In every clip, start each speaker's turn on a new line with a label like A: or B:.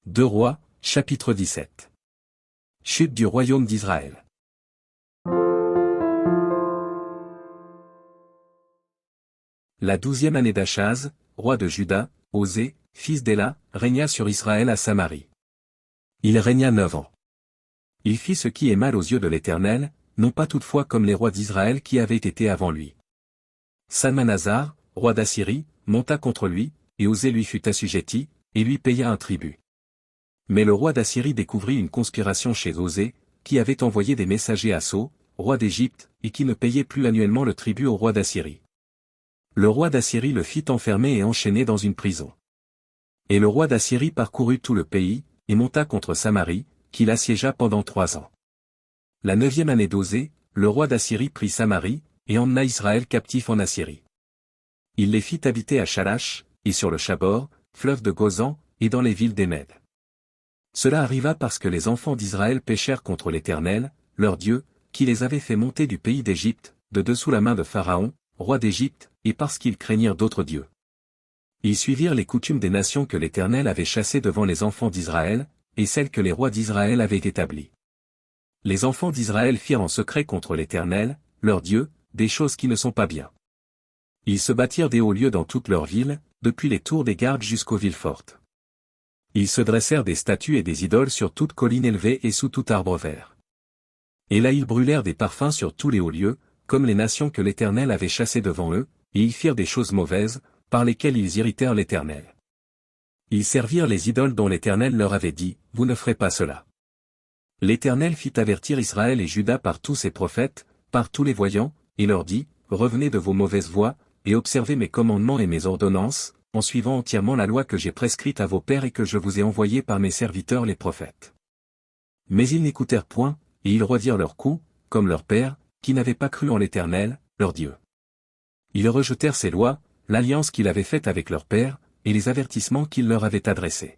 A: 2 Rois, chapitre 17. Chute du royaume d'Israël. La 12e année d'Achaz, roi de Juda, Osée, fils d'Éla, régna sur Israël à Samarie. Il régna 9 ans. Il fit ce qui est mal aux yeux de l'Éternel, non pas toutefois comme les rois d'Israël qui avaient été avant lui. Salmanasar, roi d'Assyrie, monta contre lui, et Osée lui fut assujetti, et lui paya un tribut. Mais le roi d'Assyrie découvrit une conspiration chez Osée, qui avait envoyé des messagers à So, roi d'Égypte, et qui ne payait plus annuellement le tribut au roi d'Assyrie. Le roi d'Assyrie le fit enfermer et enchaîner dans une prison. Et le roi d'Assyrie parcourut tout le pays, et monta contre Samarie, qu'il assiégea pendant 3 ans. La 9e année d'Osée, le roi d'Assyrie prit Samarie, et emmena Israël captif en Assyrie. Il les fit habiter à Chalach, et sur le Chabor, fleuve de Gozan, et dans les villes des Mèdes. Cela arriva parce que les enfants d'Israël péchèrent contre l'Éternel, leur Dieu, qui les avait fait monter du pays d'Égypte, de dessous la main de Pharaon, roi d'Égypte, et parce qu'ils craignirent d'autres dieux. Ils suivirent les coutumes des nations que l'Éternel avait chassées devant les enfants d'Israël, et celles que les rois d'Israël avaient établies. Les enfants d'Israël firent en secret contre l'Éternel, leur Dieu, des choses qui ne sont pas bien. Ils se bâtirent des hauts lieux dans toutes leurs villes, depuis les tours des gardes jusqu'aux villes fortes. Ils se dressèrent des statues et des idoles sur toute colline élevée et sous tout arbre vert. Et là ils brûlèrent des parfums sur tous les hauts lieux, comme les nations que l'Éternel avait chassées devant eux, et ils firent des choses mauvaises, par lesquelles ils irritèrent l'Éternel. Ils servirent les idoles dont l'Éternel leur avait dit, « Vous ne ferez pas cela. » L'Éternel fit avertir Israël et Juda par tous ses prophètes, par tous les voyants, et leur dit, « Revenez de vos mauvaises voies, et observez mes commandements et mes ordonnances, en suivant entièrement la loi que j'ai prescrite à vos pères et que je vous ai envoyée par mes serviteurs les prophètes. » Mais ils n'écoutèrent point, et ils roidirent leur cou, comme leur père, qui n'avaient pas cru en l'Éternel, leur Dieu. Ils rejetèrent ses lois, l'alliance qu'il avait faite avec leur père, et les avertissements qu'il leur avait adressés.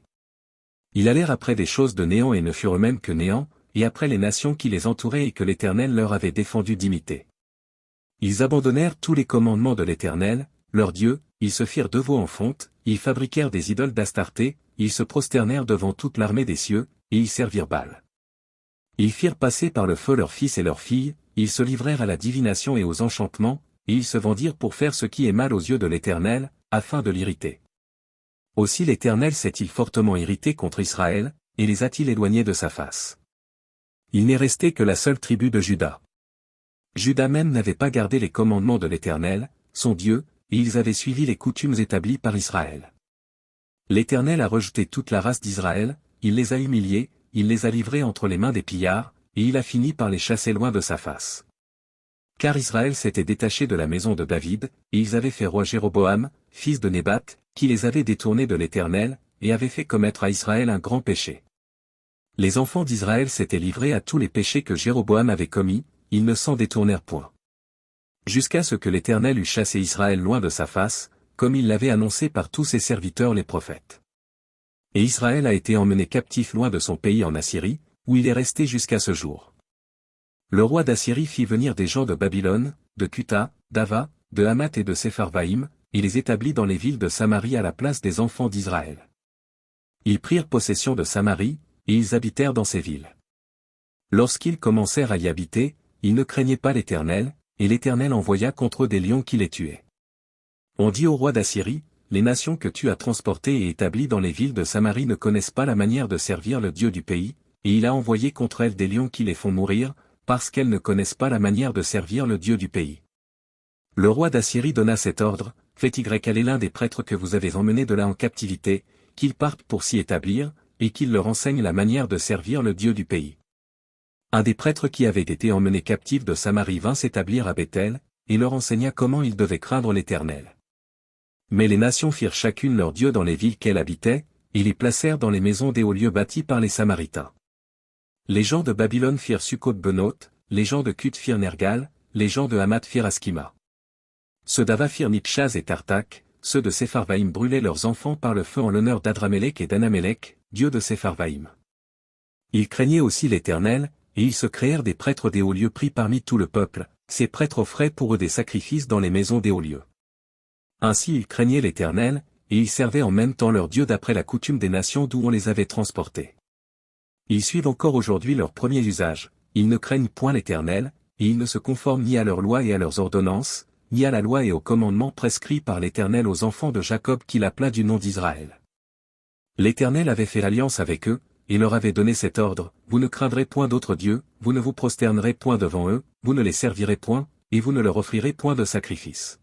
A: Ils allèrent après des choses de néant et ne furent eux-mêmes que néant, et après les nations qui les entouraient et que l'Éternel leur avait défendu d'imiter. Ils abandonnèrent tous les commandements de l'Éternel, leur Dieu, ils se firent de veau en fonte, ils fabriquèrent des idoles d'Astarté, ils se prosternèrent devant toute l'armée des cieux, et ils servirent Baal. Ils firent passer par le feu leurs fils et leurs filles, ils se livrèrent à la divination et aux enchantements, et ils se vendirent pour faire ce qui est mal aux yeux de l'Éternel, afin de l'irriter. Aussi l'Éternel s'est-il fortement irrité contre Israël, et les a-t-il éloignés de sa face. Il n'est resté que la seule tribu de Juda. Juda même n'avait pas gardé les commandements de l'Éternel, son Dieu, et ils avaient suivi les coutumes établies par Israël. L'Éternel a rejeté toute la race d'Israël, il les a humiliés, il les a livrés entre les mains des pillards, et il a fini par les chasser loin de sa face. Car Israël s'était détaché de la maison de David, et ils avaient fait roi Jéroboam, fils de Nébat, qui les avait détournés de l'Éternel, et avait fait commettre à Israël un grand péché. Les enfants d'Israël s'étaient livrés à tous les péchés que Jéroboam avait commis, ils ne s'en détournèrent point. Jusqu'à ce que l'Éternel eût chassé Israël loin de sa face, comme il l'avait annoncé par tous ses serviteurs les prophètes. Et Israël a été emmené captif loin de son pays en Assyrie, où il est resté jusqu'à ce jour. Le roi d'Assyrie fit venir des gens de Babylone, de Cutha, d'Ava, de Hamath et de Sepharvaïm, et les établit dans les villes de Samarie à la place des enfants d'Israël. Ils prirent possession de Samarie, et ils habitèrent dans ces villes. Lorsqu'ils commencèrent à y habiter, ils ne craignaient pas l'Éternel, et l'Éternel envoya contre eux des lions qui les tuaient. On dit au roi d'Assyrie, « Les nations que tu as transportées et établies dans les villes de Samarie ne connaissent pas la manière de servir le Dieu du pays, et il a envoyé contre elles des lions qui les font mourir, parce qu'elles ne connaissent pas la manière de servir le Dieu du pays. » Le roi d'Assyrie donna cet ordre, « Faites aller l'un des prêtres que vous avez emmenés de là en captivité, qu'il parte pour s'y établir, et qu'il leur enseigne la manière de servir le Dieu du pays. » Un des prêtres qui avaient été emmenés captifs de Samarie vint s'établir à Béthel, et leur enseigna comment ils devaient craindre l'Éternel. Mais les nations firent chacune leur Dieu dans les villes qu'elles habitaient, et les placèrent dans les maisons des hauts lieux bâtis par les Samaritains. Les gens de Babylone firent Sukkot-Benoth, les gens de Cuth firent Nergal, les gens de Hamath firent Askima. Ceux d'Ava firent Nipchaz et Tartak, ceux de Sepharvaïm brûlaient leurs enfants par le feu en l'honneur d'Adramélec et d'Anamélec, dieu de Sepharvaïm. Ils craignaient aussi l'Éternel, et ils se créèrent des prêtres des hauts lieux pris parmi tout le peuple, ces prêtres offraient pour eux des sacrifices dans les maisons des hauts lieux. Ainsi ils craignaient l'Éternel, et ils servaient en même temps leur Dieu d'après la coutume des nations d'où on les avait transportés. Ils suivent encore aujourd'hui leurs premiers usages, ils ne craignent point l'Éternel, et ils ne se conforment ni à leurs lois et à leurs ordonnances, ni à la loi et aux commandements prescrits par l'Éternel aux enfants de Jacob qu'il appela du nom d'Israël. L'Éternel avait fait alliance avec eux, et leur avait donné cet ordre, vous ne craindrez point d'autres dieux, vous ne vous prosternerez point devant eux, vous ne les servirez point, et vous ne leur offrirez point de sacrifice.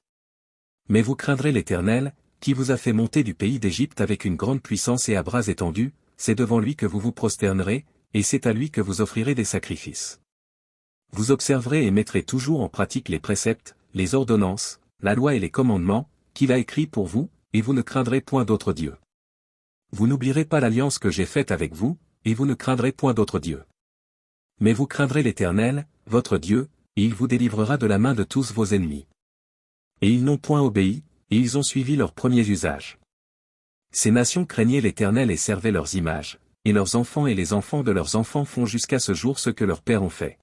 A: Mais vous craindrez l'Éternel, qui vous a fait monter du pays d'Égypte avec une grande puissance et à bras étendus, c'est devant lui que vous vous prosternerez, et c'est à lui que vous offrirez des sacrifices. Vous observerez et mettrez toujours en pratique les préceptes, les ordonnances, la loi et les commandements, qu'il a écrits pour vous, et vous ne craindrez point d'autres dieux. Vous n'oublierez pas l'alliance que j'ai faite avec vous, et vous ne craindrez point d'autres dieux. Mais vous craindrez l'Éternel, votre Dieu, et il vous délivrera de la main de tous vos ennemis. Et ils n'ont point obéi, et ils ont suivi leurs premiers usages. Ces nations craignaient l'Éternel et servaient leurs images, et leurs enfants et les enfants de leurs enfants font jusqu'à ce jour ce que leurs pères ont fait.